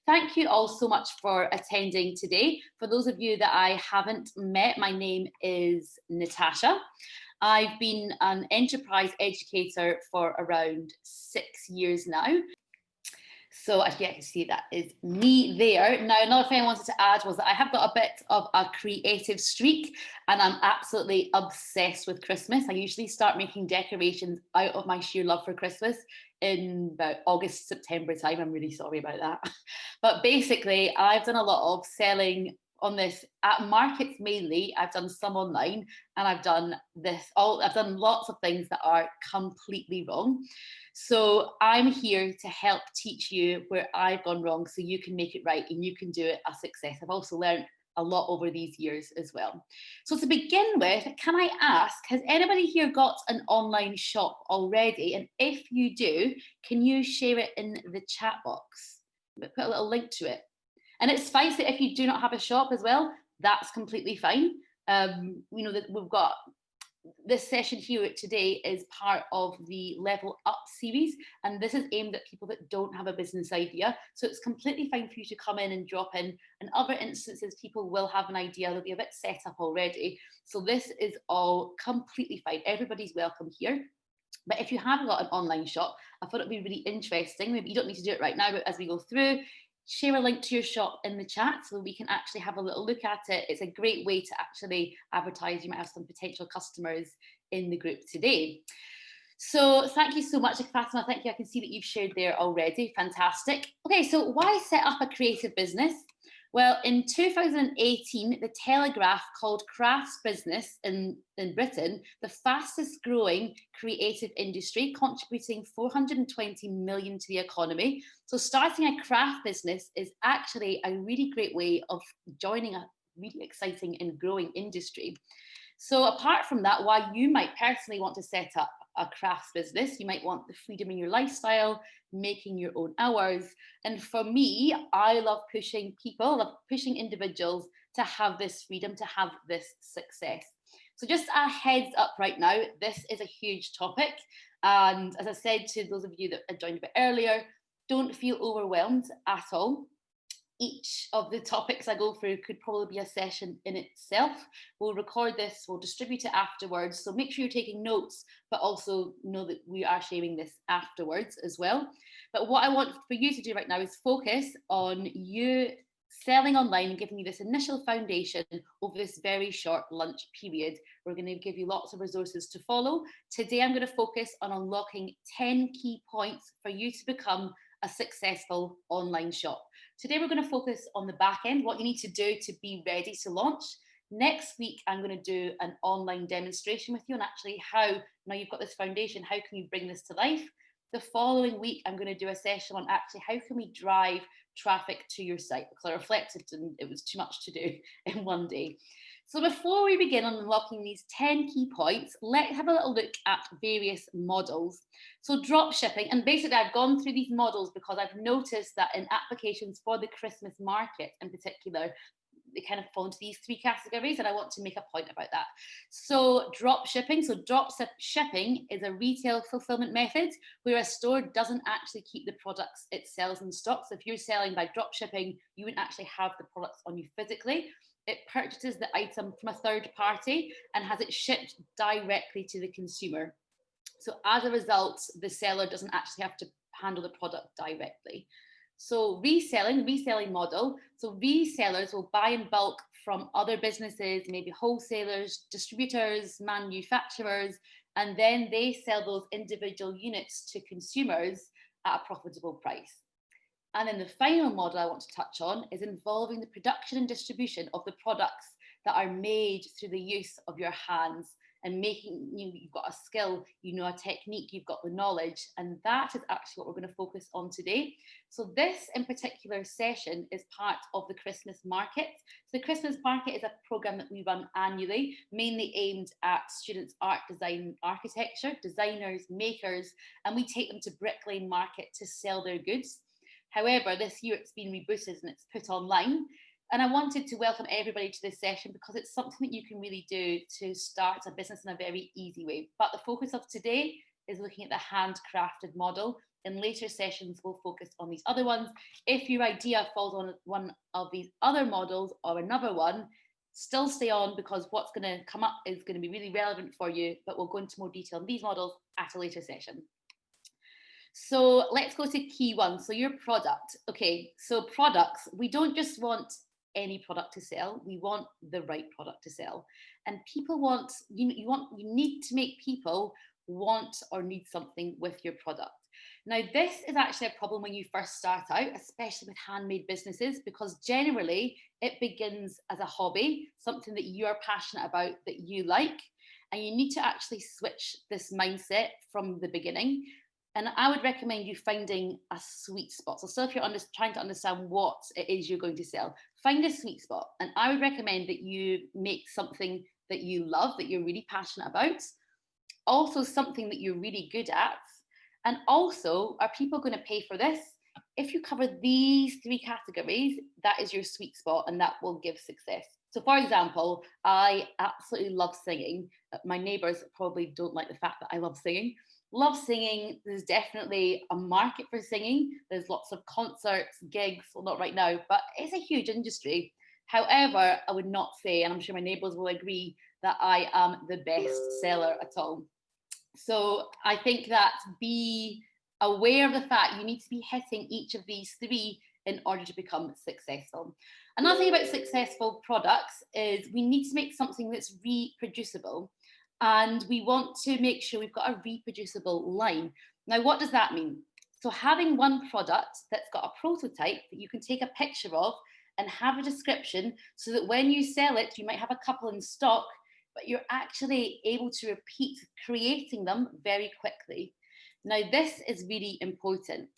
Thank you all so much for attending today. For those of you that I haven't met, my name is Natasha. I've been an enterprise educator for around 6 years now. So I can see that is me there. Now, another thing I wanted to add was that I have got a bit of a creative streak and I'm absolutely obsessed with Christmas. I usually start making decorations out of my sheer love for Christmas in about August, September time. I'm really sorry about that. But basically, I've done a lot of selling on this at markets mainly. I've done some online and I've done lots of things that are completely wrong. So I'm here to help teach you where I've gone wrong so you can make it right and you can do it a success. I've also learned a lot over these years as well. So to begin with, can I ask, has anybody here got an online shop already? And if you do, can you share it in the chat box? Put a little link to it. And it's fine that if you do not have a shop as well, that's completely fine. You know that we've got this session here today is part of the Level Up series, and this is aimed at people that don't have a business idea. So it's completely fine for you to come in and drop in. In other instances, people will have an idea, they'll be a bit set up already. So this is all completely fine. Everybody's welcome here. But if you have got an online shop, I thought it'd be really interesting. Maybe you don't need to do it right now, but as we go through, share a link to your shop in the chat so we can actually have a little look at it. It's a great way to actually advertise. You might have some potential customers in the group today. So thank you so much, Fatima. Thank you. I can see that you've shared there already. Fantastic. Okay, so why set up a creative business? Well, in 2018, the Telegraph called crafts business in Britain the fastest growing creative industry, contributing 420 million to the economy. So starting a craft business is actually a really great way of joining a really exciting and growing industry. So apart from that, why you might personally want to set up a crafts business, you might want the freedom in your lifestyle, making your own hours. And for me, I love pushing people, love pushing individuals to have this freedom, to have this success. So just a heads up right now, this is a huge topic. And as I said to those of you that joined a bit earlier, don't feel overwhelmed at all. Each of the topics I go through could probably be a session in itself. We'll record this, we'll distribute it afterwards. So make sure you're taking notes, but also know that we are sharing this afterwards as well. But what I want for you to do right now is focus on you selling online and giving you this initial foundation over this very short lunch period. We're going to give you lots of resources to follow. Today, I'm going to focus on unlocking 10 key points for you to become a successful online shop. Today, we're going to focus on the back end, what you need to do to be ready to launch. Next week, I'm going to do an online demonstration with you on actually how, now you've got this foundation, how can you bring this to life? The following week, I'm going to do a session on actually how can we drive traffic to your site, because I reflected and it was too much to do in one day. So before we begin on unlocking these 10 key points, let's have a little look at various models. So drop shipping, and basically I've gone through these models because I've noticed that in applications for the Christmas market in particular, they kind of fall into these three categories, and I want to make a point about that. So drop shipping. So drop shipping is a retail fulfillment method where a store doesn't actually keep the products it sells in stock. So if you're selling by drop shipping, you wouldn't actually have the products on you physically. It purchases the item from a third party and has it shipped directly to the consumer. So as a result, the seller doesn't actually have to handle the product directly. So reselling model. So resellers will buy in bulk from other businesses, maybe wholesalers, distributors, manufacturers, and then they sell those individual units to consumers at a profitable price. And then the final model I want to touch on is involving the production and distribution of the products that are made through the use of your hands and making, you've got a skill, you know, a technique, you've got the knowledge, and that is actually what we're going to focus on today. So this in particular session is part of the Christmas market. So the Christmas market is a program that we run annually, mainly aimed at students' art, design, architecture, designers, makers, and we take them to Brick Lane Market to sell their goods. However, this year it's been rebooted and it's put online. And I wanted to welcome everybody to this session because it's something that you can really do to start a business in a very easy way. But the focus of today is looking at the handcrafted model, In later sessions, we'll focus on these other ones. If your idea falls on one of these other models or another one, still stay on, because what's going to come up is going to be really relevant for you, but we'll go into more detail on these models at a later session. So let's go to key one. So your product. Okay, so products, we don't just want any product to sell, we want the right product to sell. And people want, you need to make people want or need something with your product. Now, this is actually a problem when you first start out, especially with handmade businesses, because generally it begins as a hobby, something that you are passionate about, that you like, and you need to actually switch this mindset from the beginning. And I would recommend you finding a sweet spot. So if you're trying to understand what it is you're going to sell, find a sweet spot. And I would recommend that you make something that you love, that you're really passionate about, also something that you're really good at. And also, are people going to pay for this? If you cover these three categories, that is your sweet spot, and that will give success. So for example, I absolutely love singing. My neighbours probably don't like the fact that I love singing. Love singing. There's definitely a market for singing. There's lots of concerts, gigs, well, not right now, but it's a huge industry. However, I would not say, and I'm sure my neighbours will agree, that I am the best seller at all. So I think that be aware of the fact you need to be hitting each of these three in order to become successful. Another thing about successful products is we need to make something that's reproducible. And we want to make sure we've got a reproducible line. Now, what does that mean? So having one product that's got a prototype that you can take a picture of and have a description, so that when you sell it, you might have a couple in stock, but you're actually able to repeat creating them very quickly. Now, this is really important.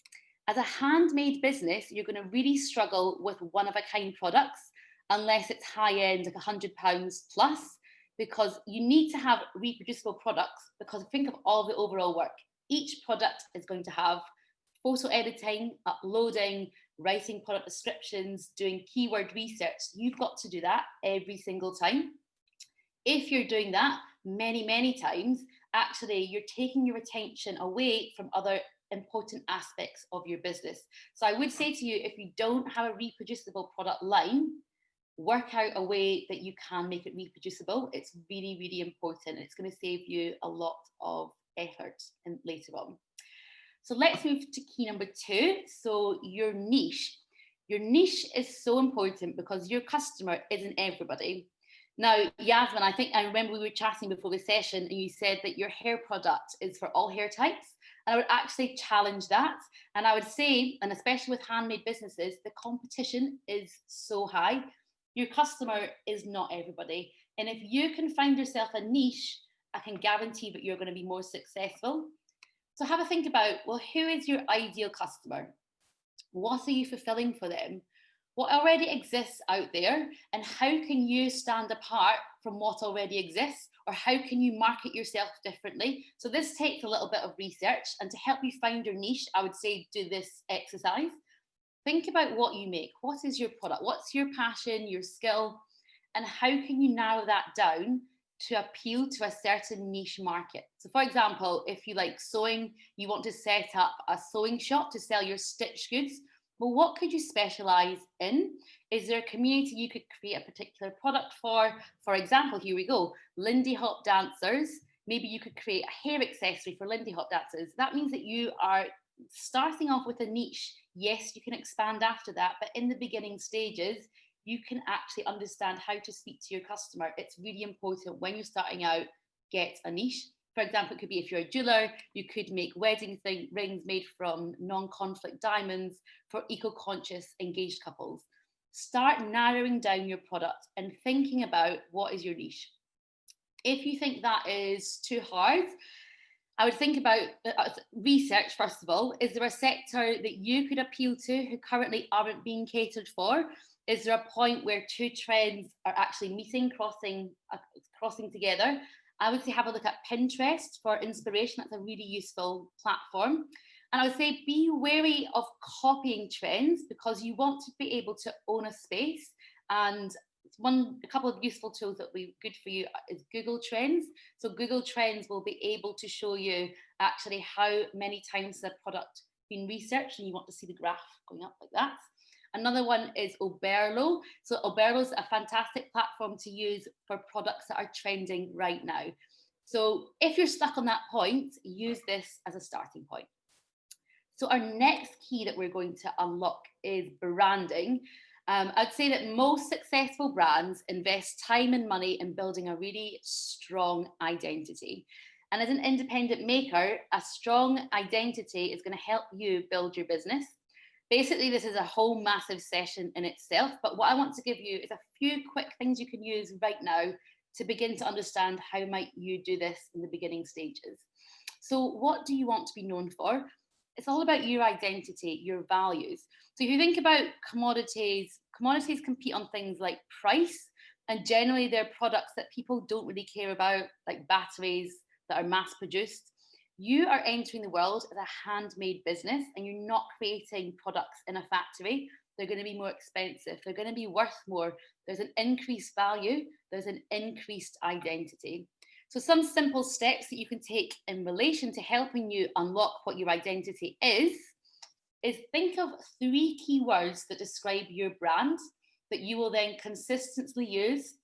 As a handmade business, you're going to really struggle with one-of-a-kind products unless it's high-end, like £100 plus, because you need to have reproducible products, because think of all the overall work. Each product is going to have photo editing, uploading, writing product descriptions, doing keyword research. You've got to do that every single time. If you're doing that many, many times, actually you're taking your attention away from other important aspects of your business. So I would say to you, if you don't have a reproducible product line, work out a way that you can make it reproducible. It's really, really important. It's going to save you a lot of effort later on. So let's move to key number 2. So your niche. Your niche is so important because your customer isn't everybody. Now, Yasmin, I remember we were chatting before the session and you said that your hair product is for all hair types. And I would actually challenge that. And I would say, and especially with handmade businesses, the competition is so high. Your customer is not everybody. And if you can find yourself a niche, I can guarantee that you're going to be more successful. So have a think about, well, who is your ideal customer? What are you fulfilling for them? What already exists out there, and how can you stand apart from what already exists, or how can you market yourself differently? So this takes a little bit of research, and to help you find your niche, I would say do this exercise. Think about what you make. What is your product? What's your passion, your skill, and how can you narrow that down to appeal to a certain niche market? So for example, if you like sewing, you want to set up a sewing shop to sell your stitch goods. Well, what could you specialize in? Is there a community you could create a particular product for? For example, here we go, Lindy Hop dancers. Maybe you could create a hair accessory for Lindy Hop dancers. That means that you are starting off with a niche. Yes, you can expand after that, but in the beginning stages, you can actually understand how to speak to your customer. It's really important when you're starting out, get a niche. For example, it could be if you're a jeweler, you could make wedding rings made from non-conflict diamonds for eco-conscious engaged couples. Start narrowing down your product and thinking about what is your niche. If you think that is too hard, I would think about research, first of all. Is there a sector that you could appeal to who currently aren't being catered for? Is there a point where two trends are actually meeting, crossing together? I would say have a look at Pinterest for inspiration. That's a really useful platform. And I would say be wary of copying trends, because you want to be able to own a space. And a couple of useful tools that will be good for you is Google Trends. So Google Trends will be able to show you actually how many times the product been researched and you want to see the graph going up like that. Another one is Oberlo. So Oberlo is a fantastic platform to use for products that are trending right now. So if you're stuck on that point, use this as a starting point. So our next key that we're going to unlock is branding. I'd say that most successful brands invest time and money in building a really strong identity. And as an independent maker, a strong identity is going to help you build your business. Basically, this is a whole massive session in itself, but what I want to give you is a few quick things you can use right now to begin to understand how might you do this in the beginning stages. So what do you want to be known for? It's all about your identity, your values. So if you think about commodities compete on things like price, and generally they're products that people don't really care about, like batteries that are mass produced. You are entering the world as a handmade business and you're not creating products in a factory. They're going to be more expensive. They're going to be worth more. There's an increased value. There's an increased identity. So some simple steps that you can take in relation to helping you unlock what your identity is think of 3 keywords that describe your brand that you will then consistently use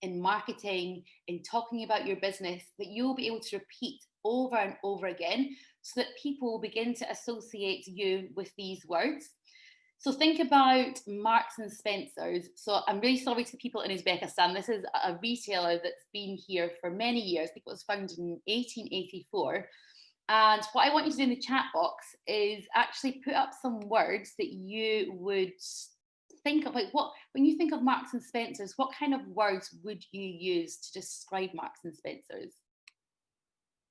in marketing, in talking about your business, that you'll be able to repeat over and over again so that people will begin to associate you with these words. So think about Marks and Spencer's. So I'm really sorry to the people in Uzbekistan. This is a retailer that's been here for many years. I think it was founded in 1884. And what I want you to do in the chat box is actually put up some words that you would think of, like when you think of Marks and Spencer's, what kind of words would you use to describe Marks and Spencer's?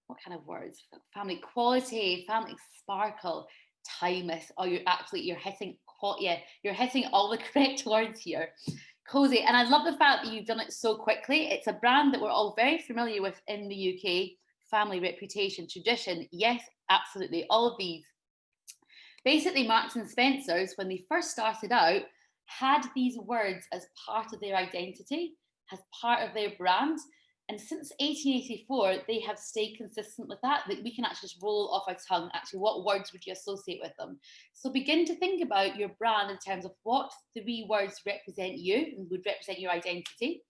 What kind of words? Family quality, family sparkle, timeless. Oh, you're hitting all the correct words here. Cozy. And I love the fact that you've done it so quickly. It's a brand that we're all very familiar with in the UK. Family, reputation, tradition. Yes, absolutely. All of these. Basically, Marks and Spencer's, when they first started out, had these words as part of their identity, as part of their brand. And since 1884, they have stayed consistent with that we can actually just roll off our tongue, actually, what words would you associate with them? So begin to think about your brand in terms of what 3 words represent you and would represent your identity.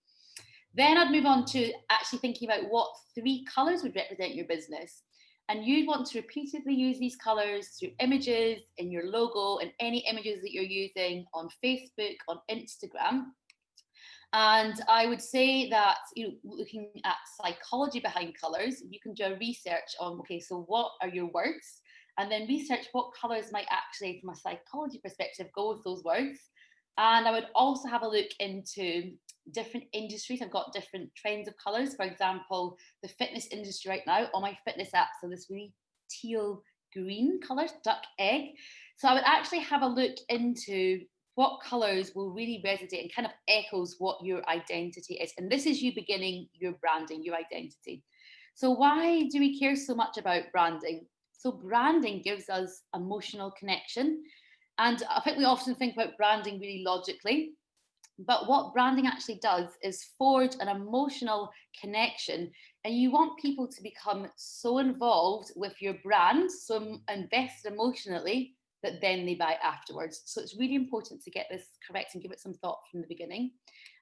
Then I'd move on to actually thinking about what 3 colours would represent your business. And you want to repeatedly use these colours through images, in your logo, and any images that you're using on Facebook, on Instagram. And I would say that, looking at psychology behind colours, you can do a research on, okay, so what are your words? And then research what colours might actually, from a psychology perspective, go with those words. And I would also have a look into different industries. I've got different trends of colours. For example, the fitness industry right now, all my fitness apps are this really teal green colour, duck egg. So I would actually have a look into what colours will really resonate and kind of echoes what your identity is. And this is you beginning your branding, your identity. So why do we care so much about branding? So branding gives us emotional connection. And I think we often think about branding really logically. But what branding actually does is forge an emotional connection. And you want people to become so involved with your brand, so invested emotionally, that then they buy afterwards. So it's really important to get this correct and give it some thought from the beginning.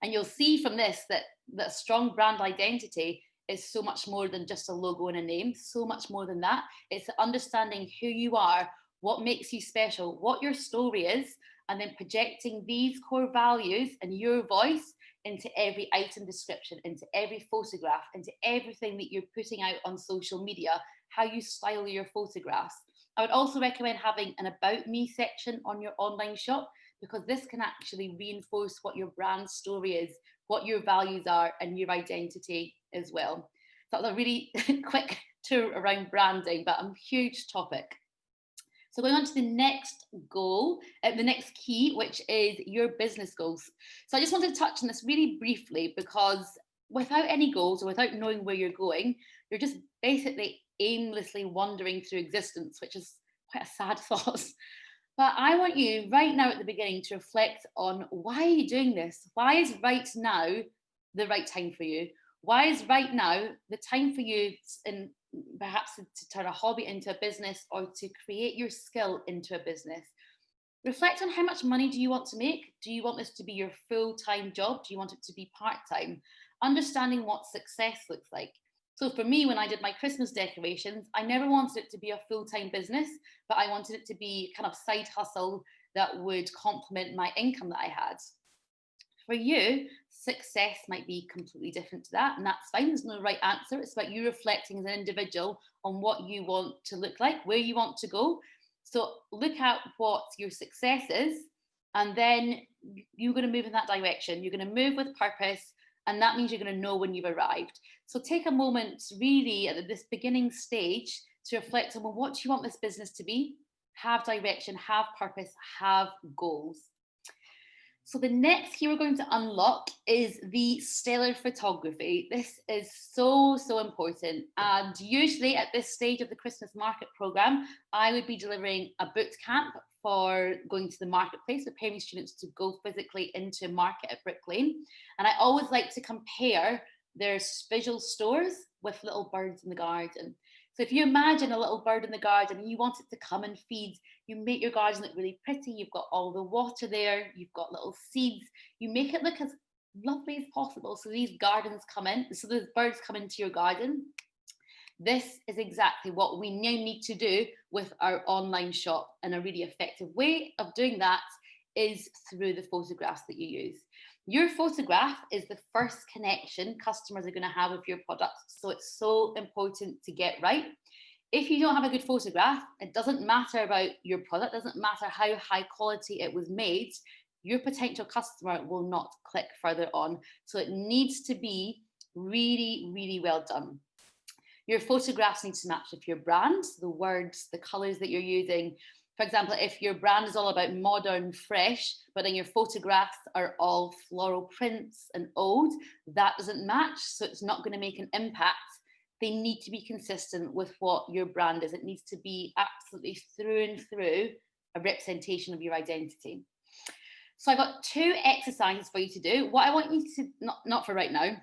And you'll see from this that a strong brand identity is so much more than just a logo and a name, so much more than that. It's understanding who you are, what makes you special, what your story is, and then projecting these core values and your voice into every item description, into every photograph, into everything that you're putting out on social media, how you style your photographs. I would also recommend having an About Me section on your online shop, because this can actually reinforce what your brand story is, what your values are, and your identity as well. So that was a really quick tour around branding, but a huge topic. So going on to the next goal, the next key, which is your business goals. So I just wanted to touch on this really briefly, because without any goals or without knowing where you're going, you're just basically aimlessly wandering through existence, which is quite a sad thought. But I want you right now at the beginning to reflect on, why are you doing this? Why is right now the right time for you? Why is right now the time for you in perhaps to turn a hobby into a business or to create your skill into a business. Reflect on how much money do you want to make? Do you want this to be your full-time job? Do you want it to be part-time? Understanding what success looks like. So for me, when I did my Christmas decorations, I never wanted it to be a full-time business, but I wanted it to be kind of side hustle that would complement my income that I had. For you, success might be completely different to that, and that's fine. There's no right answer. It's about you reflecting as an individual on what you want to look like, where you want to go. So look at what your success is, and then you're going to move in that direction. You're going to move with purpose, and that means you're going to know when you've arrived. So take a moment, really, at this beginning stage, to reflect on, well, what do you want this business to be? Have direction, have purpose, have goals. So the next key we're going to unlock is the stellar photography. This is so, so important. And usually at this stage of the Christmas market program, I would be delivering a boot camp for going to the marketplace, preparing students to go physically into market at Brick Lane. And I always like to compare their visual stores with little birds in the garden. So if you imagine a little bird in the garden and you want it to come and feed, you make your garden look really pretty. You've got all the water there. You've got little seeds. You make it look as lovely as possible. So these birds come into your garden. This is exactly what we now need to do with our online shop. And a really effective way of doing that is through the photographs that you use. Your photograph is the first connection customers are going to have with your products. So it's so important to get right. If you don't have a good photograph, it doesn't matter about your product, doesn't matter how high quality it was made, your potential customer will not click further on. So it needs to be really, really well done. Your photographs need to match with your brand, the words, the colors that you're using. For example, if your brand is all about modern, fresh, but then your photographs are all floral prints and old, that doesn't match, so it's not going to make an impact. They need to be consistent with what your brand is. It needs to be absolutely through and through a representation of your identity. So I've got 2 exercises for you to do. What I want you to, not for right now,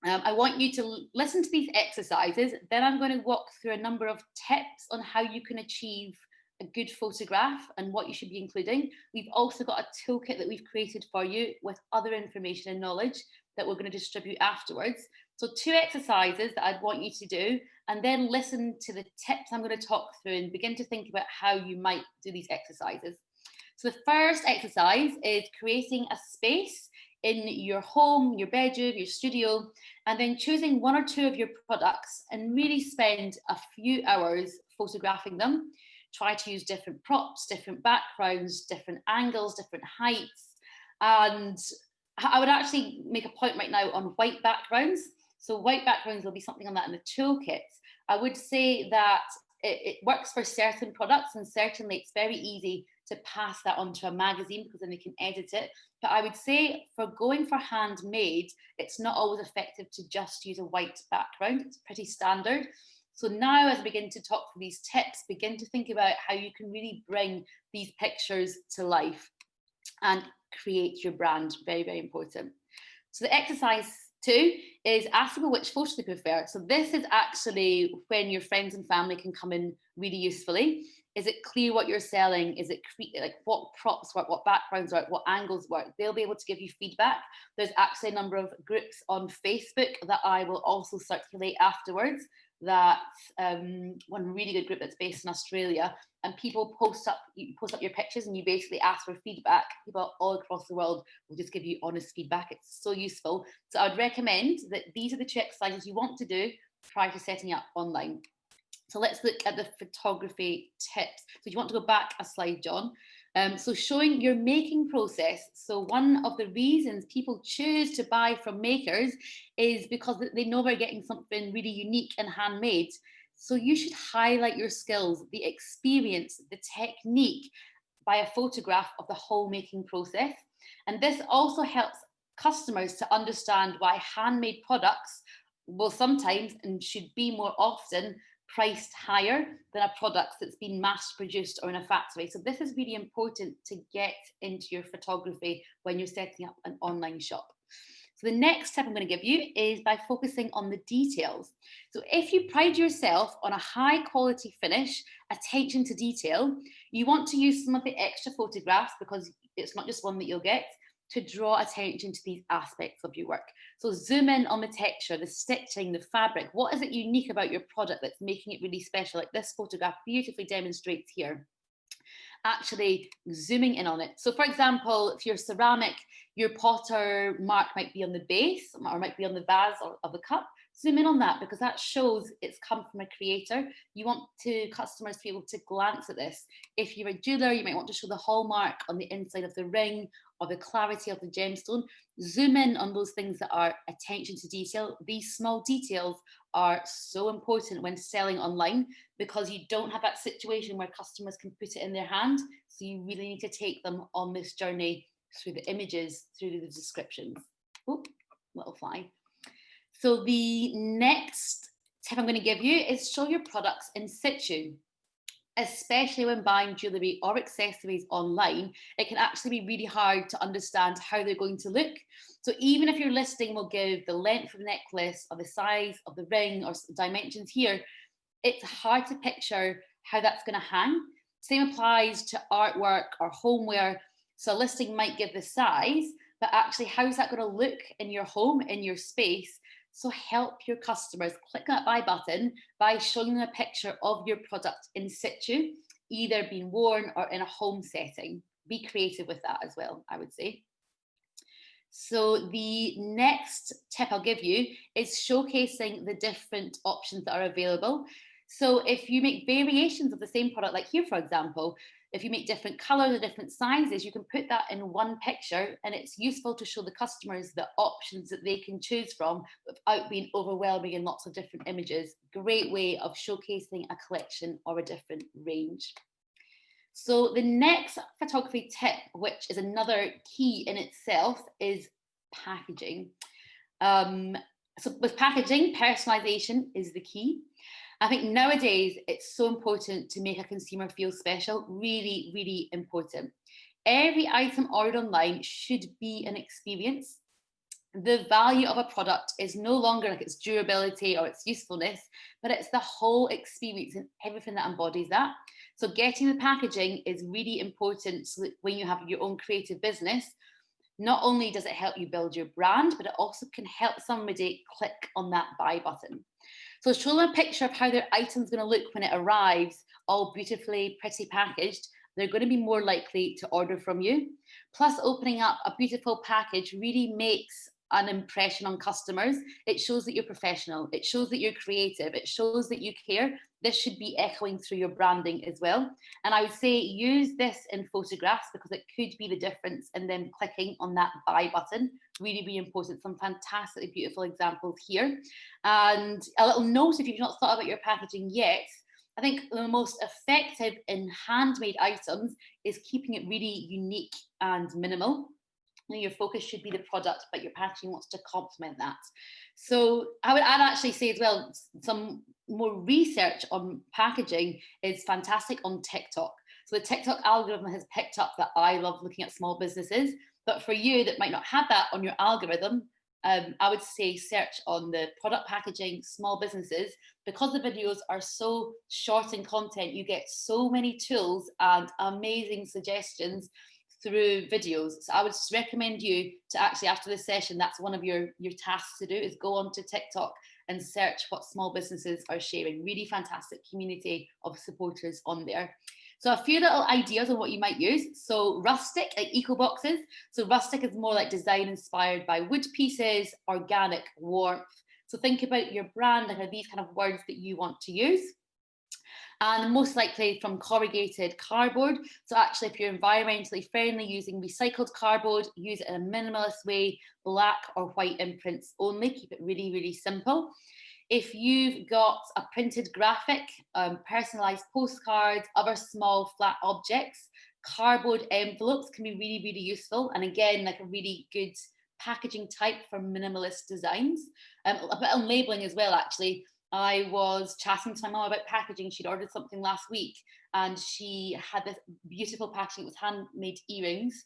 I want you to listen to these exercises. Then I'm going to walk through a number of tips on how you can achieve a good photograph and what you should be including. We've also got a toolkit that we've created for you with other information and knowledge that we're going to distribute afterwards. So 2 exercises that I'd want you to do, and then listen to the tips I'm going to talk through and begin to think about how you might do these exercises. So the first exercise is creating a space in your home, your bedroom, your studio, and then choosing 1 or 2 of your products and really spend a few hours photographing them. Try to use different props, different backgrounds, different angles, different heights. And I would actually make a point right now on white backgrounds. So white backgrounds will be something on that in the toolkit. I would say that it works for certain products, and certainly it's very easy to pass that onto a magazine because then they can edit it. But I would say for going for handmade, it's not always effective to just use a white background. It's pretty standard. So now, as I begin to talk through these tips, begin to think about how you can really bring these pictures to life and create your brand. Very, very important. So the exercise 2 is ask people which photo they prefer. So this is actually when your friends and family can come in really usefully. Is it clear what you're selling? Is it like what props work, what backgrounds work, what angles work? They'll be able to give you feedback. There's actually a number of groups on Facebook that I will also circulate afterwards. That's one really good group that's based in Australia, and people post up your pictures and you basically ask for feedback. People all across the world will just give you honest feedback. It's so useful. So I would recommend that these are the 2 exercises you want to do prior to setting up online. So let's look at the photography tips. So you want to go back a slide, John. So showing your making process. So one of the reasons people choose to buy from makers is because they know they're getting something really unique and handmade. So you should highlight your skills, the experience, the technique by a photograph of the whole making process. And this also helps customers to understand why handmade products will sometimes and should be more often priced higher than a product that's been mass produced or in a factory. So this is really important to get into your photography when you're setting up an online shop. So the next tip I'm going to give you is by focusing on the details. So if you pride yourself on a high quality finish, attention to detail, you want to use some of the extra photographs, because it's not just one that you'll get, to draw attention to these aspects of your work. So zoom in on the texture, the stitching, the fabric. What is it unique about your product that's making it really special? Like this photograph beautifully demonstrates here. Actually zooming in on it. So for example, if you're ceramic, your potter mark might be on the base or might be on the vase of the cup. Zoom in on that, because that shows it's come from a creator. You want customers to be able to glance at this. If you're a jeweler, you might want to show the hallmark on the inside of the ring or the clarity of the gemstone. Zoom in on those things that are attention to detail. These small details are so important when selling online, because you don't have that situation where customers can put it in their hand. So you really need to take them on this journey through the images, through the descriptions. Oh, little fly. So the next tip I'm going to give you is show your products in situ. Especially when buying jewellery or accessories online, it can actually be really hard to understand how they're going to look. So even if your listing will give the length of the necklace or the size of the ring or dimensions here, it's hard to picture how that's going to hang. Same applies to artwork or homeware. So a listing might give the size, but actually how's that going to look in your home, in your space? So help your customers click that buy button by showing them a picture of your product in situ, either being worn or in a home setting. Be creative with that as well, I would say. So the next tip I'll give you is showcasing the different options that are available. So if you make variations of the same product, like here, for example, if you make different colors or different sizes, you can put that in one picture, and it's useful to show the customers the options that they can choose from without being overwhelming in lots of different images. Great way of showcasing a collection or a different range. So the next photography tip, which is another key in itself, is packaging. So with packaging, personalization is the key. I think nowadays it's so important to make a consumer feel special. Really, really important. Every item ordered online should be an experience. The value of a product is no longer like its durability or its usefulness, but it's the whole experience and everything that embodies that. So getting the packaging is really important, so that when you have your own creative business, not only does it help you build your brand, but it also can help somebody click on that buy button. So show them a picture of how their item's going to look when it arrives, all beautifully, pretty packaged. They're going to be more likely to order from you. Plus, opening up a beautiful package really makes an impression on customers. It shows that you're professional. It shows that you're creative. It shows that you care. This should be echoing through your branding as well. And I would say use this in photographs, because it could be the difference in them clicking on that buy button. Really, really important. Some fantastically beautiful examples here. And a little note, if you've not thought about your packaging yet, I think the most effective in handmade items is keeping it really unique and minimal. Your focus should be the product, but your packaging wants to complement that. So I'd actually say as well, some more research on packaging is fantastic on TikTok. So the TikTok algorithm has picked up that I love looking at small businesses, but for you that might not have that on your algorithm, I would say search on the product packaging, small businesses, because the videos are so short in content. You get so many tools and amazing suggestions through videos. So I would recommend you to actually, after this session, that's one of your tasks to do, is go onto TikTok and search what small businesses are sharing. Really fantastic community of supporters on there. So a few little ideas on what you might use. So rustic, like eco boxes. So rustic is more like design inspired by wood pieces, organic, warmth. So think about your brand and these kind of words that you want to use. And most likely from corrugated cardboard. So actually, if you're environmentally friendly, using recycled cardboard, use it in a minimalist way, black or white imprints only, keep it really, really simple. If you've got a printed graphic, personalised postcards, other small flat objects, cardboard envelopes can be really, really useful. And again, like a really good packaging type for minimalist designs. A bit on labelling as well, actually. I was chatting to my mum about packaging. She'd ordered something last week and she had this beautiful packaging. It was handmade earrings.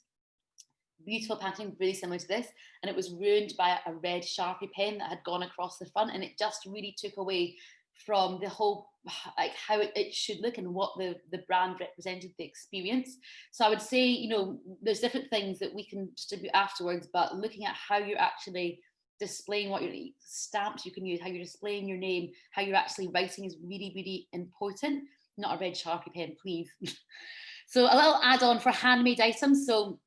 beautiful packaging, really similar to this, and it was ruined by a red Sharpie pen that had gone across the front, and it just really took away from the whole, like how it should look and what the brand represented, the experience. So I would say, you know, there's different things that we can distribute afterwards, but looking at how you're actually displaying what your stamps you can use, how you're displaying your name, how you're actually writing is really, really important. Not a red Sharpie pen, please. So a little add-on for handmade items. So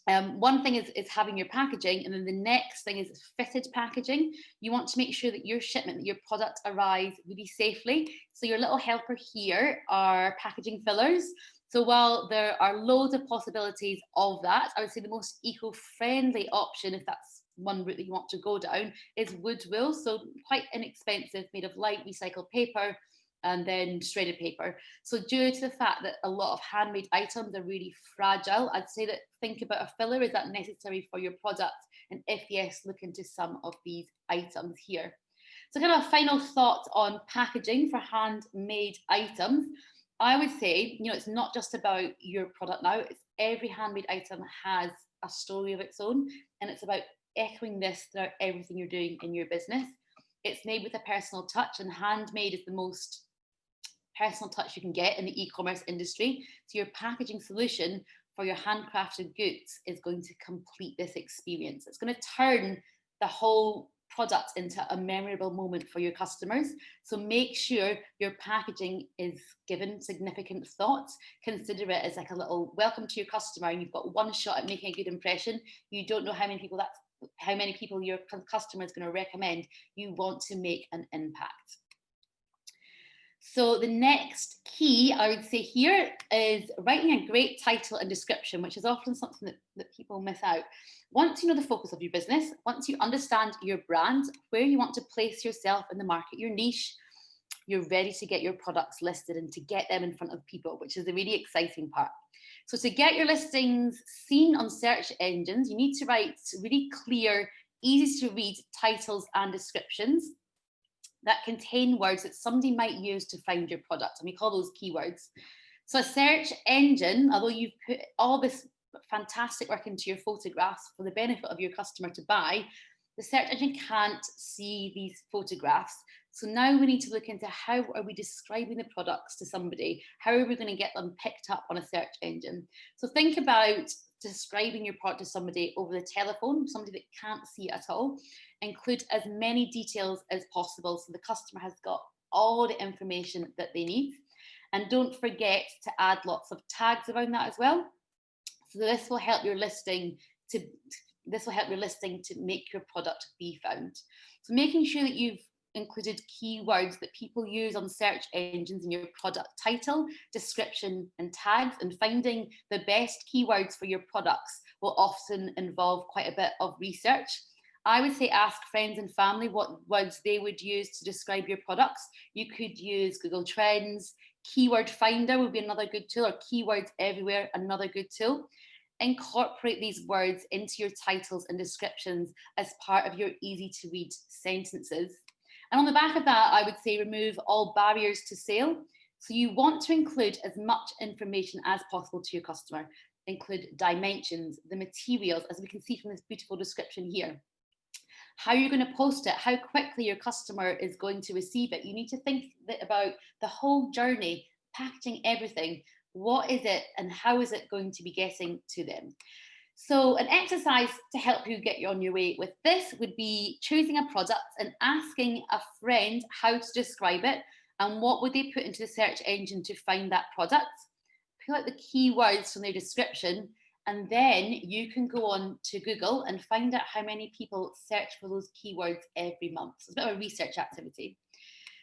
one thing is having your packaging, and then the next thing is fitted packaging. You want to make sure that your shipment, that your product arrives really safely. So your little helper here are packaging fillers. So while there are loads of possibilities of that, I would say the most eco-friendly option, if that's one route that you want to go down, is wood wool. So quite inexpensive, made of light recycled paper and then shredded paper. So due to the fact that a lot of handmade items are really fragile, I'd say that think about a filler. Is that necessary for your product? And if yes, look into some of these items here. So kind of a final thought on packaging for handmade items. I would say, you know, it's not just about your product now. It's every handmade item has a story of its own, and it's about echoing this throughout everything you're doing in your business. It's made with a personal touch, and handmade is the most personal touch you can get in the e-commerce industry. So your packaging solution for your handcrafted goods is going to complete this experience. It's going to turn the whole product into a memorable moment for your customers. So make sure your packaging is given significant thought. Consider it as like a little welcome to your customer, and you've got one shot at making a good impression. You don't know how many people your customer is going to recommend. You want to make an impact. So the next key I would say here is writing a great title and description, which is often something that people miss out. Once you know the focus of your business, once you understand your brand, where you want to place yourself in the market, your niche, you're ready to get your products listed and to get them in front of people, which is the really exciting part. So to get your listings seen on search engines, you need to write really clear, easy to read titles and descriptions that contain words that somebody might use to find your product, and we call those keywords. So a search engine, although you've put all this fantastic work into your photographs for the benefit of your customer to buy, the search engine can't see these photographs. So now we need to look into how are we describing the products to somebody? How are we going to get them picked up on a search engine? So think about describing your product to somebody over the telephone, somebody that can't see it at all. Include as many details as possible so the customer has got all the information that they need. And don't forget to add lots of tags around that as well. So this will help your listing to make your product be found. So making sure that you've included keywords that people use on search engines in your product title, description, and tags, and finding the best keywords for your products will often involve quite a bit of research. I would say ask friends and family what words they would use to describe your products. You could use Google Trends, Keyword Finder would be another good tool, or Keywords Everywhere, another good tool. Incorporate these words into your titles and descriptions as part of your easy to read sentences. And on the back of that, I would say remove all barriers to sale. So you want to include as much information as possible to your customer. Include dimensions, the materials, as we can see from this beautiful description here. How you're going to post it, how quickly your customer is going to receive it. You need to think about the whole journey, packaging everything. What is it and how is it going to be getting to them? So an exercise to help you get you on your way with this would be choosing a product and asking a friend how to describe it and what would they put into the search engine to find that product. Pull out the keywords from their description, and then you can go on to Google and find out how many people search for those keywords every month. So it's a bit of a research activity.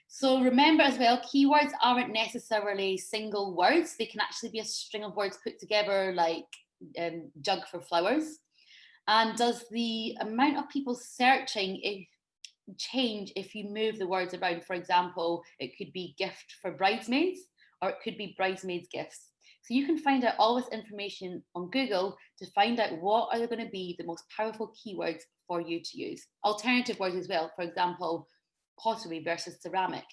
So remember as well, keywords aren't necessarily single words. They can actually be a string of words put together, like jug for flowers. And does the amount of people searching change if you move the words around? For example, it could be gift for bridesmaids, or it could be bridesmaids gifts. So you can find out all this information on Google to find out what are going to be the most powerful keywords for you to use. Alternative words as well, for example, pottery versus ceramic.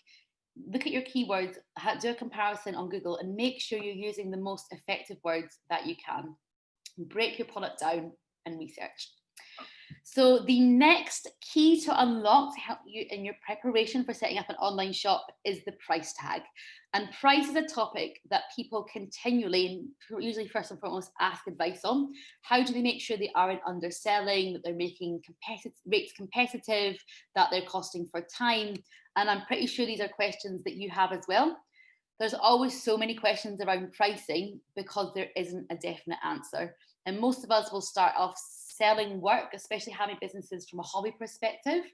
Look at your keywords, do a comparison on Google, and make sure you're using the most effective words that you can. Break your product down, and research. So the next key to unlock to help you in your preparation for setting up an online shop is the price tag. And price is a topic that people continually, and usually first and foremost, ask advice on. How do they make sure they aren't underselling, that they're making rates competitive, that they're costing for time? And I'm pretty sure these are questions that you have as well. There's always so many questions around pricing because there isn't a definite answer. And most of us will start off selling work, especially having businesses from a hobby perspective.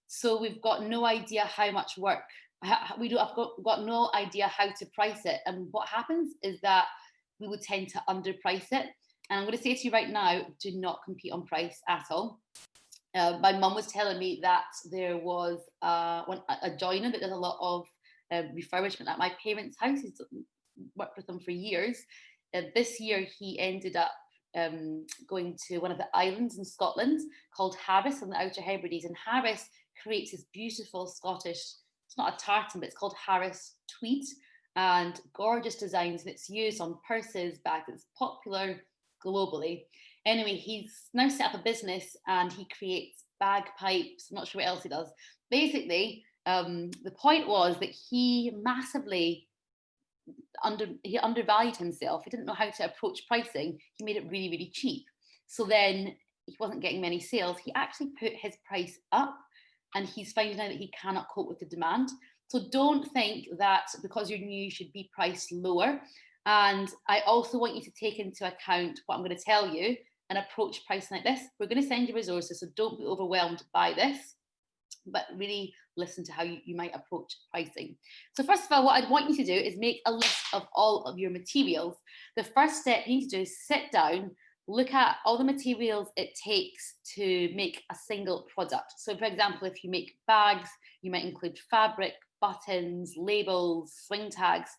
So we've got no idea how much work, we don't have got no idea how to price it. And what happens is that we would tend to underprice it. And I'm going to say to you right now, do not compete on price at all. My mum was telling me that there was a joiner that does a lot of refurbishment at my parents' house. He's worked with them for years. This year he ended up going to one of the islands in Scotland called Harris on the Outer Hebrides, and Harris creates this beautiful Scottish, it's not a tartan, but it's called Harris tweed, and gorgeous designs, and it's used on purses, bags. It's popular globally. Anyway, he's now set up a business and he creates bagpipes. I'm not sure what else he does. Basically, the point was that he massively undervalued himself. He didn't know how to approach pricing. He made it really, really cheap. So then he wasn't getting many sales. He actually put his price up, and he's finding out that he cannot cope with the demand. So don't think that because you're new, you should be priced lower. And I also want you to take into account what I'm going to tell you and approach pricing like this. We're going to send you resources, so don't be overwhelmed by this, but really listen to how you might approach pricing. So first of all, what I'd want you to do is make a list of all of your materials. The first step you need to do is sit down, look at all the materials it takes to make a single product. So for example, if you make bags, you might include fabric, buttons, labels, swing tags.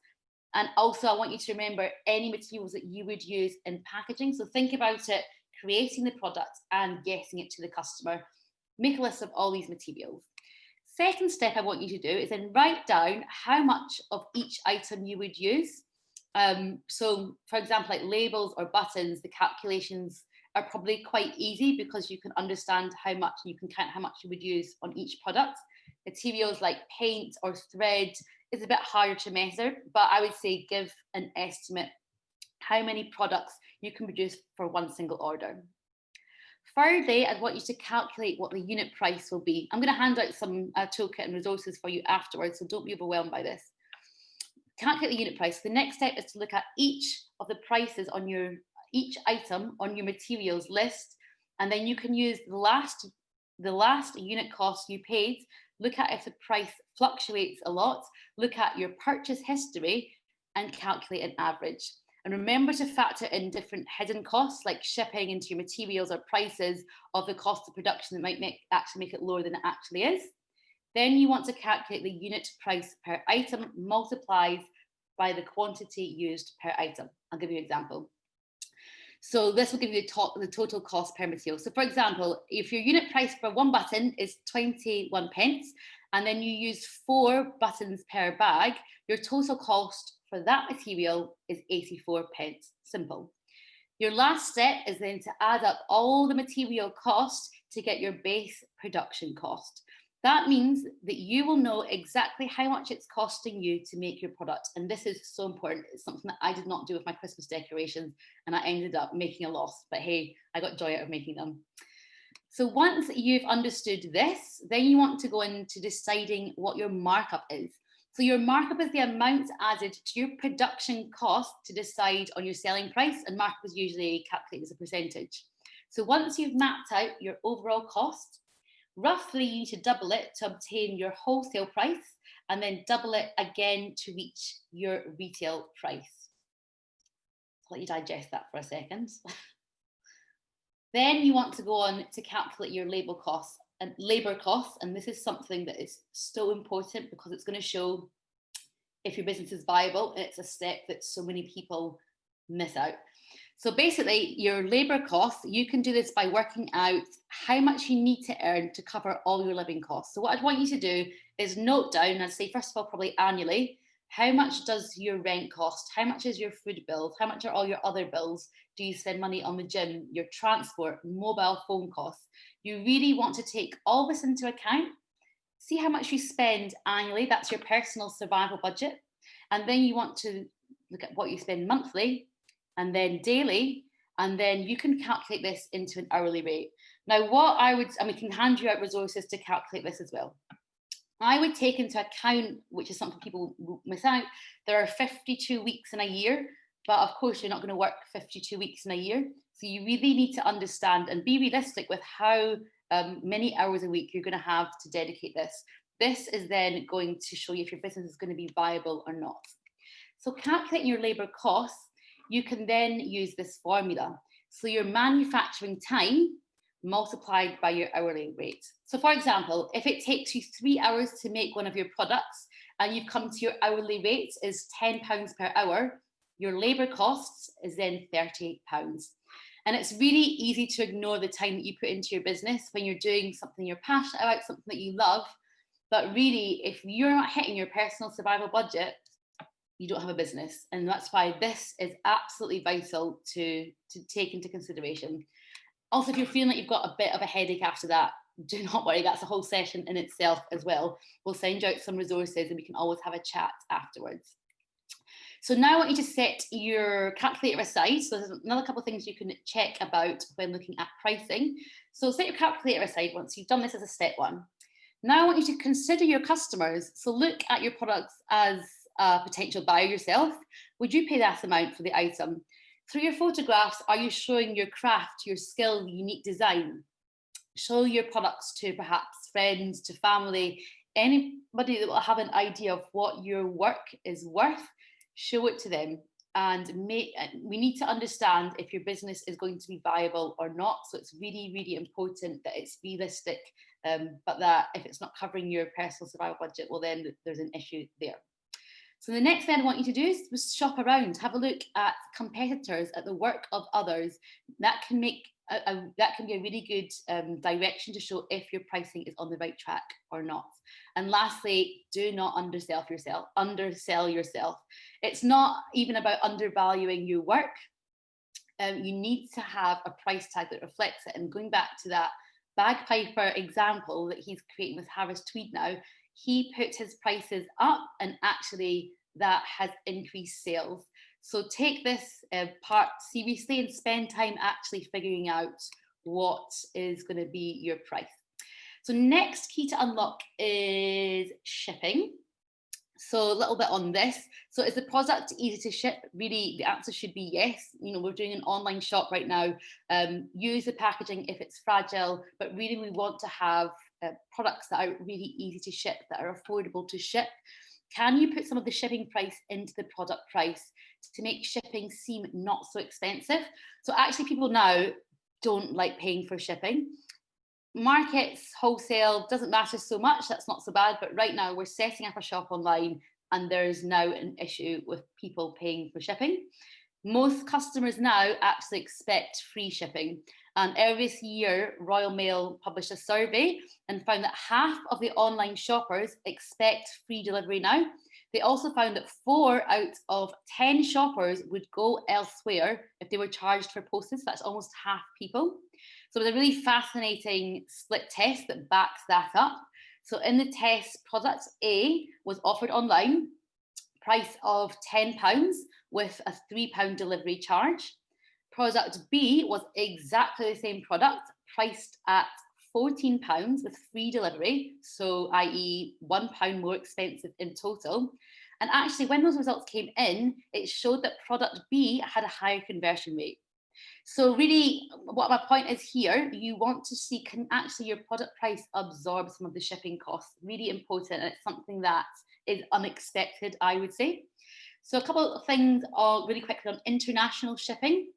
And also I want you to remember any materials that you would use in packaging. So think about it, creating the product and getting it to the customer. Make a list of all these materials. Second step I want you to do is then write down how much of each item you would use. So for example, like labels or buttons, the calculations are probably quite easy because you can understand how much, you can count how much you would use on each product. Materials like paint or thread is a bit harder to measure, but I would say give an estimate how many products you can produce for one single order. Thirdly, I'd want you to calculate what the unit price will be. I'm going to hand out some toolkit and resources for you afterwards, so don't be overwhelmed by this. Calculate the unit price. The next step is to look at each of the prices on each item on your materials list, and then you can use the last unit cost you paid. Look at if the price fluctuates a lot. Look at your purchase history and calculate an average. And remember to factor in different hidden costs like shipping into your materials or prices of the cost of production that might actually make it lower than it actually is. Then you want to calculate the unit price per item multiplied by the quantity used per item. I'll give you an example. So this will give you the total cost per material. So for example, if your unit price for one button is 21 pence, and then you use 4 buttons per bag, your total cost for that material is 84 pence. Simple. Your last step is then to add up all the material costs to get your base production cost. That means that you will know exactly how much it's costing you to make your product. And this is so important. It's something that I did not do with my Christmas decorations, and I ended up making a loss. But hey, I got joy out of making them. So once you've understood this, then you want to go into deciding what your markup is. So your markup is the amount added to your production cost to decide on your selling price, and markup is usually calculated as a percentage. So once you've mapped out your overall cost, roughly you need to double it to obtain your wholesale price, and then double it again to reach your retail price. I'll let you digest that for a second. Then you want to go on to calculate your labor costs, and this is something that is so important because it's going to show if your business is viable, and it's a step that so many people miss out. So basically, your labor costs, you can do this by working out how much you need to earn to cover all your living costs. So what I'd want you to do is note down, I'd say first of all, probably annually, How much does your rent cost? How much is your food bills? How much are all your other bills? Do you spend money on the gym, your transport, mobile phone costs? You really want to take all this into account. See how much you spend annually. That's your personal survival budget. And then you want to look at what you spend monthly and then daily. And then you can calculate this into an hourly rate. Now, what I would, and we can hand you out resources to calculate this as well. I would take into account, which is something people miss out, there are 52 weeks in a year, but of course you're not going to work 52 weeks in a year. So you really need to understand and be realistic with how many hours a week you're going to have to dedicate this. This is then going to show you if your business is going to be viable or not. So calculating your labour costs, you can then use this formula. So your manufacturing time multiplied by your hourly rate. So for example, if it takes you 3 hours to make one of your products and you've come to your hourly rate is £10 per hour, your labour costs is then £30. And it's really easy to ignore the time that you put into your business when you're doing something you're passionate about, something that you love. But really, if you're not hitting your personal survival budget, you don't have a business. And that's why this is absolutely vital to take into consideration. Also, if you're feeling like you've got a bit of a headache after that, do not worry, that's a whole session in itself as well. We'll send you out some resources and we can always have a chat afterwards. So now I want you to set your calculator aside. So there's another couple of things you can check about when looking at pricing. So set your calculator aside once you've done this as a step one. Now I want you to consider your customers. So look at your products as a potential buyer yourself. Would you pay that amount for the item? Through your photographs, are you showing your craft, your skill, unique design? Show your products to perhaps friends, to family, anybody that will have an idea of what your work is worth. Show it to them, and we need to understand if your business is going to be viable or not. So it's really, really important that it's realistic, but that if it's not covering your personal survival budget, well, then there's an issue there. So the next thing I want you to do is shop around, have a look at competitors, at the work of others. That can make that can be a really good direction to show if your pricing is on the right track or not. And lastly, do not undersell yourself. It's not even about undervaluing your work. You need to have a price tag that reflects it. And going back to that bagpiper example that he's creating with Harris Tweed now, he put his prices up and actually that has increased sales. So take this part seriously and spend time actually figuring out what is going to be your price. So next key to unlock is shipping. So a little bit on this. So is the product easy to ship? Really, the answer should be yes. You know, we're doing an online shop right now. Use the packaging if it's fragile, but really we want to have products that are really easy to ship, that are affordable to ship. Can you put some of the shipping price into the product price to make shipping seem not so expensive? So actually people now don't like paying for shipping. Markets, wholesale, doesn't matter so much, that's not so bad, but right now we're setting up a shop online and there's now an issue with people paying for shipping. Most customers now actually expect free shipping. And earlier this year, Royal Mail published a survey and found that half of the online shoppers expect free delivery now. They also found that 4 out of 10 shoppers would go elsewhere if they were charged for postage. That's almost half people. So it was a really fascinating split test that backs that up. So in the test, product A was offered online, price of £10 with a £3 delivery charge. Product B was exactly the same product, priced at £14 with free delivery, so i.e. £1 more expensive in total. And actually, when those results came in, it showed that product B had a higher conversion rate. So really, what my point is here, you want to see, can actually your product price absorb some of the shipping costs? Really important, and it's something that is unexpected, I would say. So a couple of things really quickly on international shipping.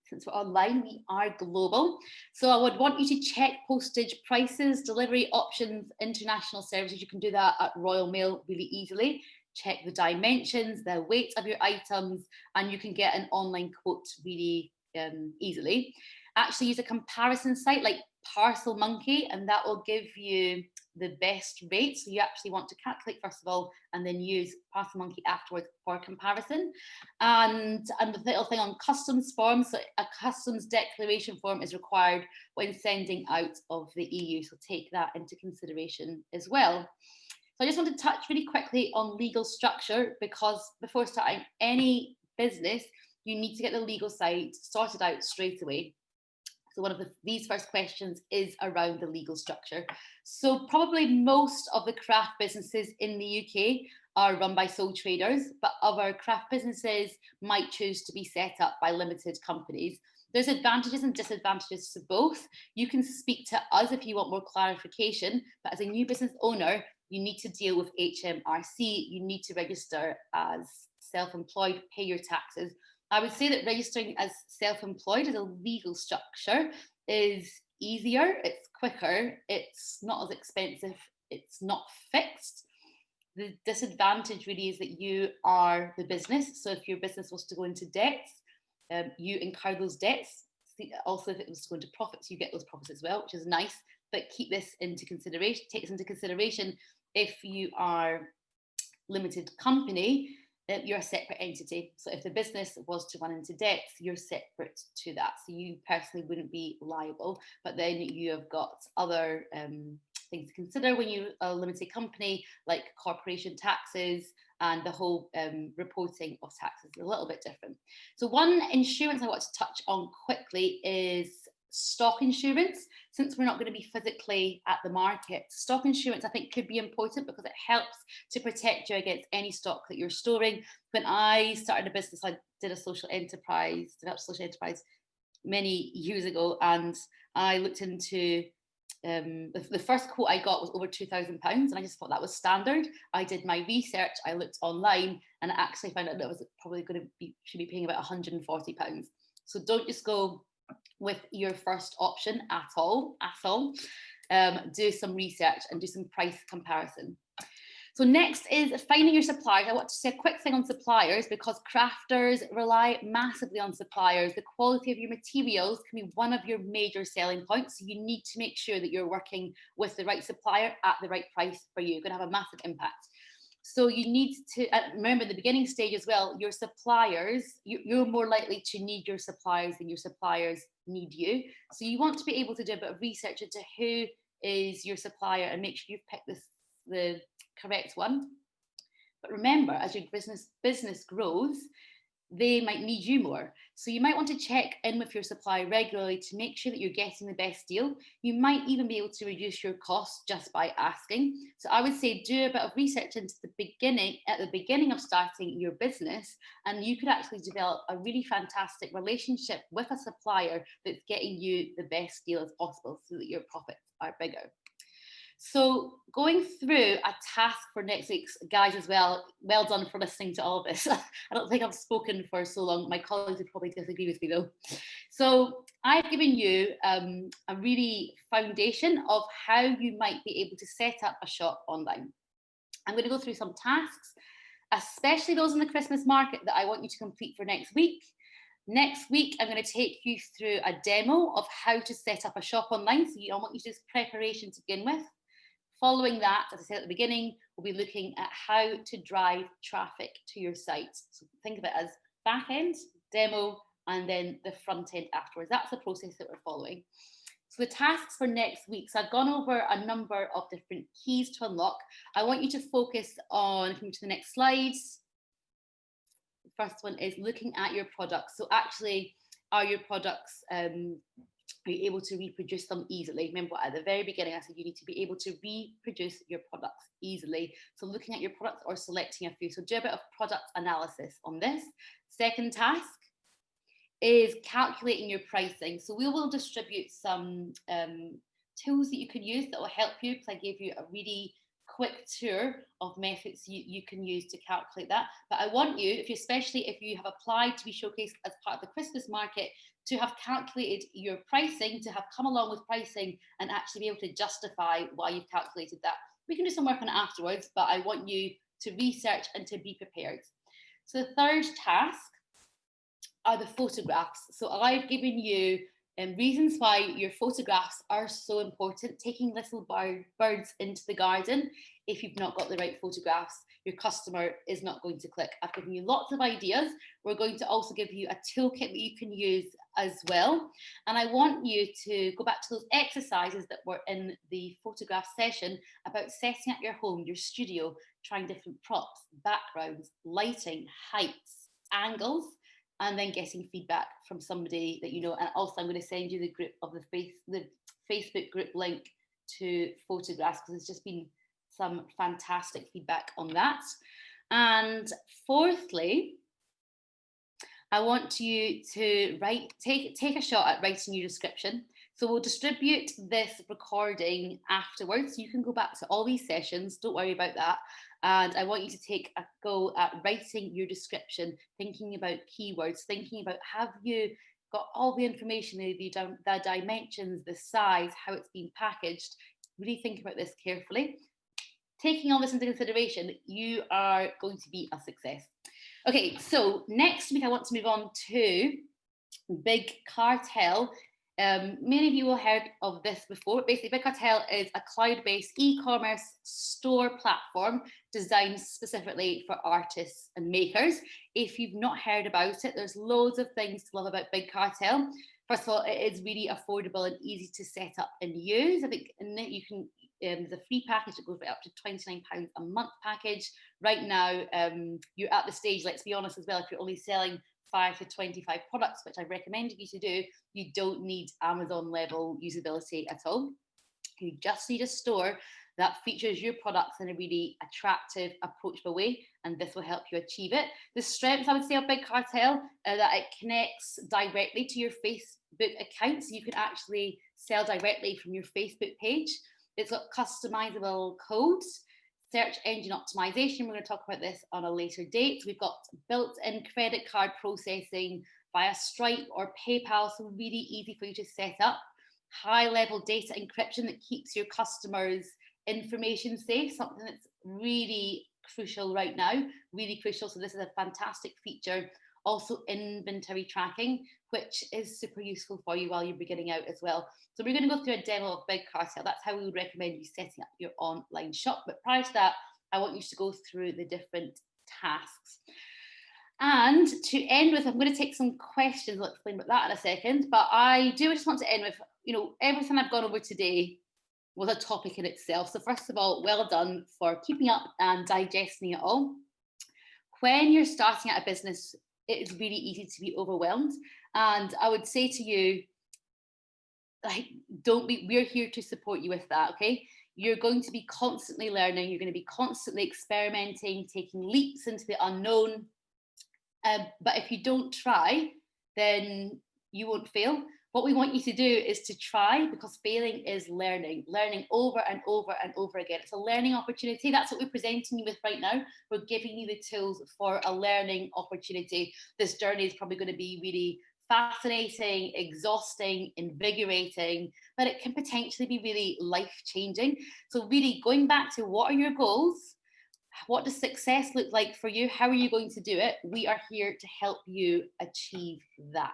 Since we're online, we are global. So I would want you to check postage prices, delivery options, international services. You can do that at Royal Mail really easily. Check the dimensions, the weight of your items, and you can get an online quote really easily. Actually use a comparison site like Parcel Monkey, and that will give you the best rate. So you actually want to calculate first of all, and then use Parcel Monkey afterwards for comparison. And the little thing on customs forms, so a customs declaration form is required when sending out of the EU. So take that into consideration as well. So I just want to touch really quickly on legal structure, because before starting any business, you need to get the legal side sorted out straight away. So one of these first questions is around the legal structure. So probably most of the craft businesses in the UK are run by sole traders, but other craft businesses might choose to be set up by limited companies. There's advantages and disadvantages to both. You can speak to us if you want more clarification, but as a new business owner, you need to deal with HMRC, you need to register as self-employed, pay your taxes. I would say that registering as self-employed as a legal structure is easier, it's quicker, it's not as expensive, it's not fixed. The disadvantage really is that you are the business. So if your business was to go into debts, you incur those debts. Also, if it was to go into profits, you get those profits as well, which is nice. But keep this into consideration, take this into consideration if you are limited company, you're a separate entity. So if the business was to run into debts, you're separate to that. So you personally wouldn't be liable, but then you have got other things to consider when you're a limited company, like corporation taxes and the whole reporting of taxes is a little bit different. So one insurance I want to touch on quickly is stock insurance. Since we're not going to be physically at the market, stock insurance I think could be important because it helps to protect you against any stock that you're storing. When I started a business, I did a social enterprise, many years ago, and I looked into the first quote I got was over £2,000, and I just thought that was standard. I did my research, I looked online, and I actually found out that I was probably should be paying about £140. So don't just go with your first option at all. Do some research and do some price comparison. So next is finding your suppliers. I want to say a quick thing on suppliers, because crafters rely massively on suppliers. The quality of your materials can be one of your major selling points. So you need to make sure that you're working with the right supplier at the right price for you. You're going to have a massive impact. So you need to remember the beginning stage as well, your suppliers, you're more likely to need your suppliers than your suppliers need you. So you want to be able to do a bit of research into who is your supplier and make sure you've picked the correct one. But remember, as your business grows, they might need you more. So you might want to check in with your supplier regularly to make sure that you're getting the best deal. You might even be able to reduce your costs just by asking. So I would say do a bit of research into at the beginning of starting your business, and you could actually develop a really fantastic relationship with a supplier that's getting you the best deal as possible so that your profits are bigger. So going through a task for next week's guys as well done for listening to all of this. I don't think I've spoken for so long. My colleagues would probably disagree with me though. So I've given you a really foundation of how you might be able to set up a shop online. I'm going to go through some tasks, especially those in the Christmas market, that I want you to complete for next week. Next week, I'm going to take you through a demo of how to set up a shop online. So I want you to do preparation to begin with. Following that, as I said at the beginning, we'll be looking at how to drive traffic to your site. So think of it as back end, demo, and then the front end afterwards. That's the process that we're following. So the tasks for next week. So I've gone over a number of different keys to unlock. I want you to focus on, if you move to the next slides. The first one is looking at your products. So actually, are your products are you able to reproduce them easily? Remember at the very beginning, I said you need to be able to reproduce your products easily. So looking at your products or selecting a few. So do a bit of product analysis on this. Second task is calculating your pricing. So we will distribute some tools that you can use that will help you, because I gave you a really quick tour of methods you can use to calculate that. But I want you, especially if you have applied to be showcased as part of the Christmas market, to have calculated your pricing, to have come along with pricing and actually be able to justify why you've calculated that. We can do some work on it afterwards, but I want you to research and to be prepared. So the third task are the photographs. So I've given you reasons why your photographs are so important. Taking little birds into the garden. If you've not got the right photographs, your customer is not going to click. I've given you lots of ideas. We're going to also give you a toolkit that you can use as well. And I want you to go back to those exercises that were in the photograph session about setting up your home, your studio, trying different props, backgrounds, lighting, heights, angles, and then getting feedback from somebody that you know. And also I'm going to send you the group of the Facebook group link to photographs, because it's just been some fantastic feedback on that. And fourthly, I want you to take a shot at writing your description. So we'll distribute this recording afterwards. You can go back to all these sessions, don't worry about that. And I want you to take a go at writing your description, thinking about keywords, thinking about, have you got all the information, the dimensions, the size, how it's been packaged. Really think about this carefully. Taking all this into consideration, you are going to be a success. Okay, so next week I want to move on to Big Cartel. Many of you will have heard of this before. Basically, Big Cartel is a cloud-based e-commerce store platform designed specifically for artists and makers. If you've not heard about it, there's loads of things to love about Big Cartel. First of all, it is really affordable and easy to set up and use. I think in it you can, there's a free package that goes right up to £29 a month package. Right now, you're at the stage, let's be honest as well, if you're only selling 5 to 25 products, which I recommend you to do, you don't need Amazon level usability at all. You just need a store that features your products in a really attractive, approachable way, and this will help you achieve it. The strengths, I would say, of Big Cartel are that it connects directly to your Facebook account, so you can actually sell directly from your Facebook page. It's got customizable codes, search engine optimization. We're going to talk about this on a later date. We've got built-in credit card processing via Stripe or PayPal, so really easy for you to set up. High-level data encryption that keeps your customers' information safe, something that's really crucial right now, really crucial. So this is a fantastic feature. Also inventory tracking, which is super useful for you while you're beginning out as well. So we're going to go through a demo of Big Cartel. That's how we would recommend you setting up your online shop. But prior to that, I want you to go through the different tasks. And to end with, I'm going to take some questions. I'll explain about that in a second. But I do just want to end with, everything I've gone over today was a topic in itself. So first of all, well done for keeping up and digesting it all. When you're starting out a business, it is really easy to be overwhelmed. And I would say to you, we're here to support you with that, okay? You're going to be constantly learning. You're going to be constantly experimenting, taking leaps into the unknown. But if you don't try, then you won't fail. What we want you to do is to try, because failing is learning over and over and over again. It's a learning opportunity. That's what we're presenting you with right now. We're giving you the tools for a learning opportunity. This journey is probably going to be really fascinating, exhausting, invigorating, but it can potentially be really life-changing. So really going back to, what are your goals? What does success look like for you? How are you going to do it? We are here to help you achieve that.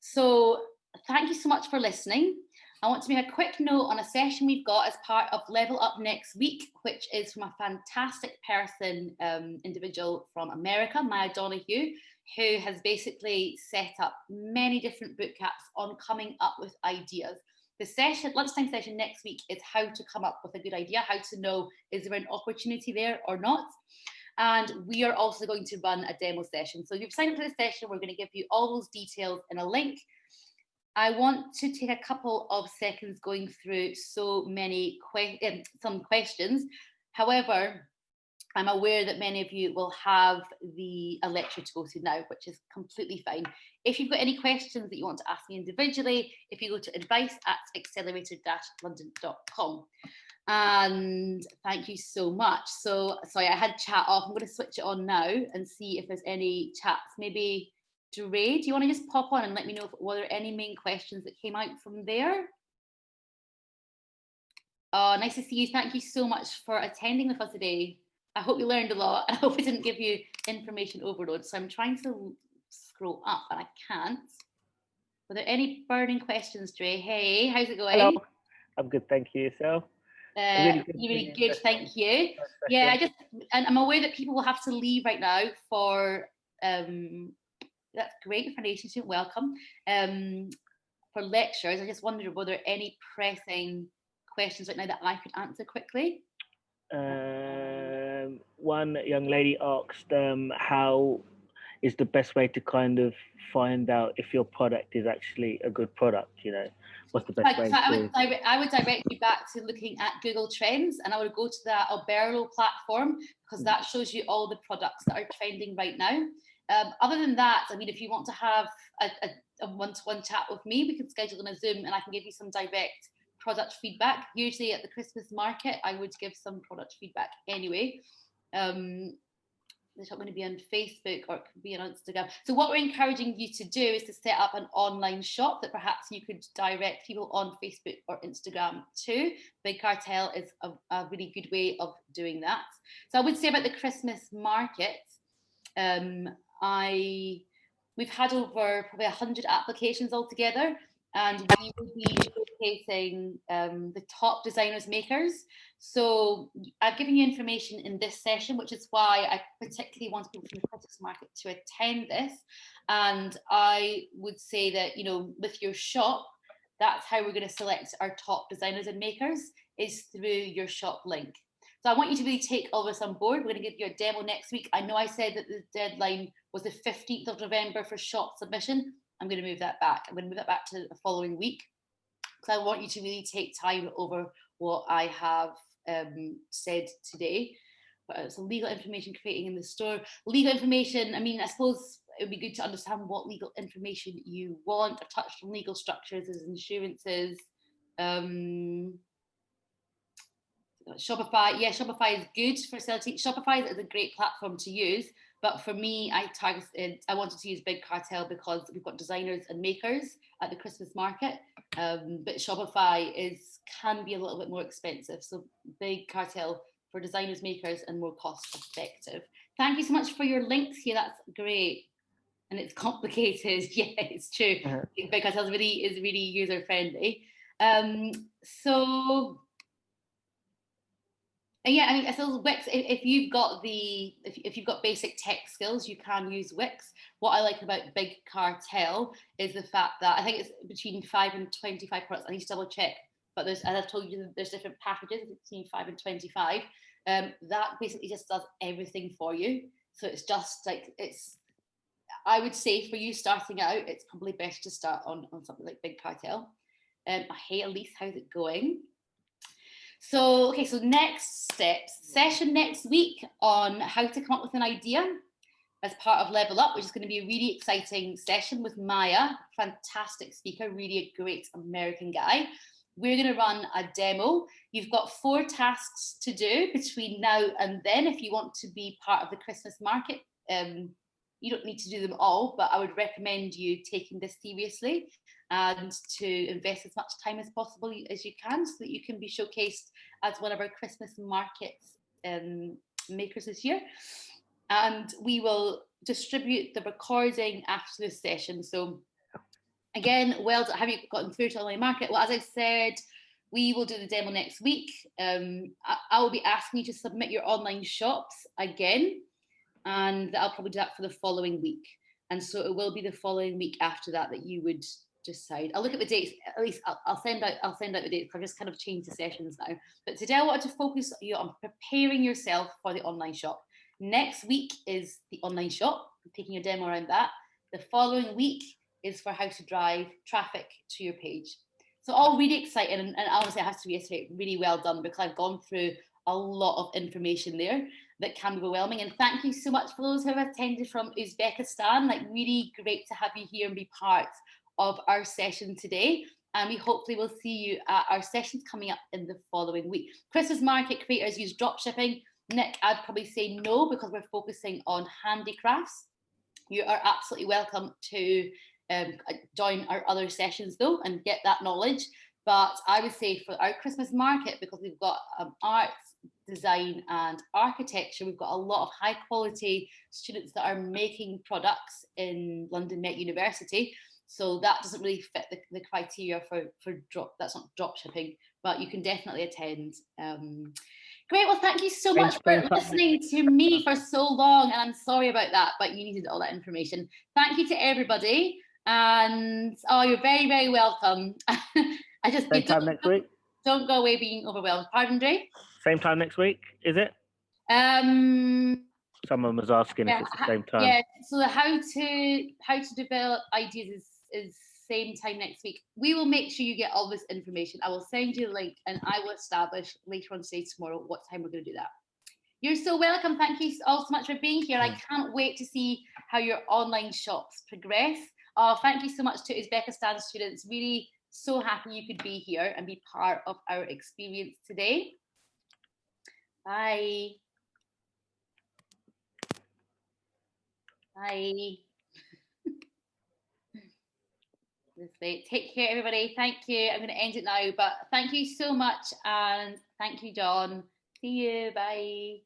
So thank you so much for listening. I want to make a quick note on a session we've got as part of Level Up next week, which is from a fantastic person, individual from America, Maya Donahue, who has basically set up many different boot camps on coming up with ideas. The lunchtime session next week is how to come up with a good idea, how to know, is there an opportunity there or not? And we are also going to run a demo session. So if you've signed up for this session, we're going to give you all those details in a link. I want to take a couple of seconds going through some questions. However, I'm aware that many of you will have a lecture to go to now, which is completely fine. If you've got any questions that you want to ask me individually, if you go to advice@accelerator-london.com. And thank you so much. So, sorry, I had chat off. I'm going to switch it on now and see if there's any chats. Maybe, Dre, do you want to just pop on and let me know if were there any main questions that came out from there? Oh, nice to see you. Thank you so much for attending with us today. I hope you learned a lot. I hope it didn't give you information overload. So I'm trying to scroll up and I can't. Were there any burning questions, Dre? Hey, how's it Hello. going? I'm good, thank you. Yourself? A really good, You're really really good, interesting thank you. Yeah, session. and I'm aware that people will have to leave right now for, that's great information, so welcome, for lectures. I just wondered, were there any pressing questions right now that I could answer quickly? One young lady asked, how is the best way to kind of find out if your product is actually a good product? What's the best Right, way so to? I would direct you back to looking at Google Trends, and I would go to the Alberlo platform because that shows you all the products that are trending right now. Other than that, I mean, if you want to have a one-to-one chat with me, we can schedule in a Zoom and I can give you some direct product feedback. Usually at the Christmas market, I would give some product feedback anyway. It's not going to be on Facebook or it could be on Instagram. So what we're encouraging you to do is to set up an online shop that perhaps you could direct people on Facebook or Instagram to. Big Cartel is a really good way of doing that. So I would say about the Christmas market, we've had over probably 100 applications altogether, and we will be showcasing the top designers makers. So I've given you information in this session, which is why I particularly want people from the Christmas market to attend this. And I would say that, with your shop, that's how we're going to select our top designers and makers, is through your shop link. So I want you to really take all this on board. We're going to give you a demo next week. I know I said that the deadline was the 15th of November for shop submission. I'm going to move that back. I'm going to move that back to the following week because I want you to really take time over what I have said today. But so legal information creating in the store. Legal information, I mean, I suppose it would be good to understand what legal information you want. I've touched on legal structures as insurances. Shopify, yeah, Shopify is good for selling. Shopify is a great platform to use, but for me, I wanted to use Big Cartel because we've got designers and makers at the Christmas market, but Shopify can be a little bit more expensive. So Big Cartel for designers, makers, and more cost effective. Thank you so much for your links here. That's great. And it's complicated. Yeah, it's true. Big Cartel is really user friendly. So yeah, I mean, I suppose Wix. If you've got if you've got basic tech skills, you can use Wix. What I like about Big Cartel is the fact that I think it's between 5 and 25 products. I need to double check, but as I've told you, there's different packages between 5 and 25. That basically just does everything for you. So it's just like I would say for you starting out, it's probably best to start on something like Big Cartel. Hey, Elise, how's it going? So, okay, so next steps, session next week on how to come up with an idea as part of Level Up, which is going to be a really exciting session with Maya, fantastic speaker, really a great American guy. We're going to run a demo. You've got 4 tasks to do between now and then if you want to be part of the Christmas market. You don't need to do them all, but I would recommend you taking this seriously and to invest as much time as possible as you can so that you can be showcased as one of our Christmas markets makers this year. And we will distribute the recording after this session. So again, have you gotten through to online market? Well, as I said, we will do the demo next week. I will be asking you to submit your online shops again, and I'll probably do that for the following week. And so it will be the following week after that you would decide. I'll look at the dates. At least I'll send out the dates. I've just kind of changed the sessions now. But today I wanted to focus you on preparing yourself for the online shop. Next week is the online shop. I'm taking a demo around that. The following week is for how to drive traffic to your page. So all really exciting, and honestly, I have to reiterate, really well done because I've gone through a lot of information there that can be overwhelming. And thank you so much for those who have attended from Uzbekistan. Like, really great to have you here and be part of our session today. And we hopefully will see you at our sessions coming up in the following week. Christmas market creators use drop shipping. Nick, I'd probably say no because we're focusing on handicrafts. You are absolutely welcome to join our other sessions though and get that knowledge. But I would say for our Christmas market, because we've got arts, design and architecture, we've got a lot of high quality students that are making products in London Met University. So that doesn't really fit the criteria for that's not drop shipping, but you can definitely attend. Great, well, thank you so much for listening to me for so long, and I'm sorry about that, but you needed all that information. Thank you to everybody, and you're very, very welcome. I just same time next week. Don't go away being overwhelmed. Pardon, Dre? Same time next week, is it? Someone was asking if it's the same time. Yeah. So how to develop ideas is same time next week. We will make sure you get all this information. I will send you a link, and I will establish later on today, tomorrow, what time we're going to do that. You're so welcome. Thank you all so much for being here. I can't wait to see how your online shops progress. Thank you so much to Uzbekistan students. Really so happy you could be here and be part of our experience today. Bye. Bye. Take care, everybody. Thank you. I'm going to end it now, but thank you so much, and thank you, John. See you. Bye.